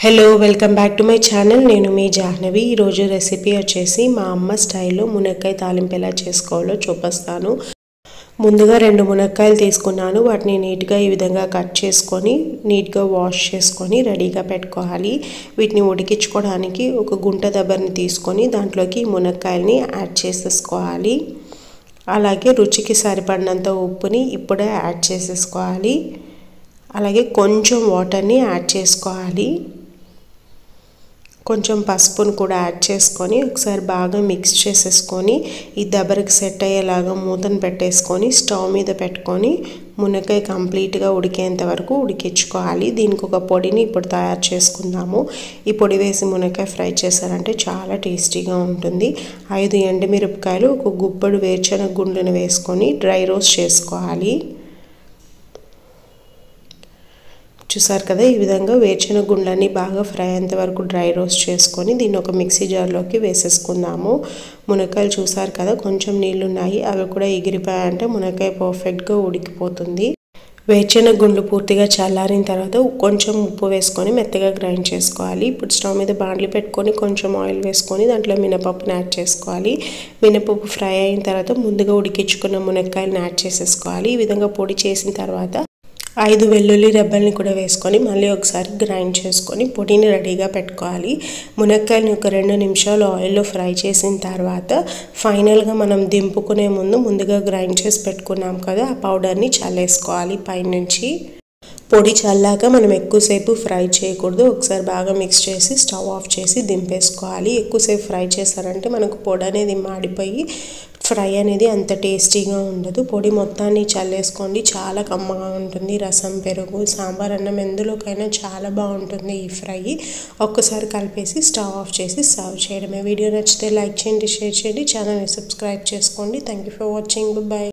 Hello welcome back to my channel. నేను మీ జాహ్నవి. ఈరోజు recipe వచ్చేసి మా అమ్మ స్టైల్లో మునక్కాయ తాలింపు ఎలా చేసుకోవాలో చూపిస్తాను. ముందుగా 2 మునక్కాయలు తీసుకున్నాను. వాటిని నీట్గా ఈ విధంగా కట్ చేసుకొని నీట్గా వాష్ చేసుకొని రెడీగా పెట్టుకోవాలి. వీటిని ఉడికించుకోవడానికి ఒక గుంట దబ్బర్ని తీసుకొని దాంట్లోకి మునక్కాయల్ని యాడ్ చేసేసుకోవాలి. అలాగే రుచికి సరిపడినంత ఉప్పుని ఇప్పుడే యాడ్ చేసేసుకోవాలి. అలాగే కొంచెం వాటర్ని యాడ్ చేసుకోవాలి. కొంచెం పసుపును కూడా యాడ్ చేసుకొని ఒకసారి బాగా మిక్స్ చేసేసుకొని ఈ దబరికి సెట్ అయ్యేలాగా మూతను పెట్టేసుకొని స్టవ్ మీద పెట్టుకొని మునక్కాయ కంప్లీట్గా ఉడికేంత వరకు ఉడికించుకోవాలి. దీనికి ఒక పొడిని ఇప్పుడు తయారు చేసుకుందాము. ఈ పొడి వేసి మునక్కాయ ఫ్రై చేశారంటే చాలా టేస్టీగా ఉంటుంది. 5 ఎండుమిరపకాయలు, ఒక గుప్పెడు వేరుశనగ గుండ్లను వేసుకొని డ్రై రోస్ట్ చేసుకోవాలి. చూసారు కదా, ఈ విధంగా వేరుశనగ గుండ్లన్నీ బాగా ఫ్రై అయ్యేంత వరకు డ్రై రోస్ట్ చేసుకొని దీన్ని ఒక మిక్సీ జార్లోకి వేసేసుకుందాము. మునక్కాయలు చూసారు కదా, కొంచెం నీళ్ళు ఉన్నాయి, అవి కూడా ఎగిరిపోయాయంటే మునక్కాయ పర్ఫెక్ట్గా ఉడికిపోతుంది. వేరుశనగ గుండ్లు పూర్తిగా చల్లారిన తర్వాత కొంచెం ఉప్పు వేసుకొని మెత్తగా గ్రైండ్ చేసుకోవాలి. ఇప్పుడు స్టవ్ మీద బాండ్లీ పెట్టుకొని కొంచెం ఆయిల్ వేసుకొని దాంట్లో మినపప్పుని యాడ్ చేసుకోవాలి. మినపప్పు ఫ్రై అయిన తర్వాత ముందుగా ఉడికించుకున్న మునక్కాయలను యాడ్ చేసేసుకోవాలి. ఈ విధంగా పొడి చేసిన తర్వాత 5 వెల్లుల్లి రెబ్బల్ని కూడా వేసుకొని మళ్ళీ ఒకసారి గ్రైండ్ చేసుకొని పొడిని రెడీగా పెట్టుకోవాలి. మునక్కాయలని ఒక 2 నిమిషాలు ఆయిల్లో ఫ్రై చేసిన తర్వాత ఫైనల్గా మనం దింపుకునే ముందుగా గ్రైండ్ చేసి పెట్టుకున్నాం కదా, ఆ పౌడర్ని చల్లేసుకోవాలి పైనుంచి. పొడి చల్లాక మనం ఎక్కువసేపు ఫ్రై చేయకూడదు. ఒకసారి బాగా మిక్స్ చేసి స్టవ్ ఆఫ్ చేసి దింపేసుకోవాలి. ఎక్కువసేపు ఫ్రై చేశారంటే మనకు పొడి అనేది మాడిపోయి ఫ్రై అనేది అంత టేస్టీగా ఉండదు. పొడి మొత్తాన్ని చల్లేసుకోండి, చాలా కమ్మగా ఉంటుంది. రసం, పెరుగు, సాంబార్ అన్నం ఎందులోకైనా చాలా బాగుంటుంది ఈ ఫ్రై. ఒక్కసారి కలిపేసి స్టవ్ ఆఫ్ చేసి సర్వ్ చేయడమే. వీడియో నచ్చితే లైక్ చేయండి, షేర్ చేయండి, ఛానల్ని సబ్స్క్రైబ్ చేసుకోండి. Thank you for watching. Bye.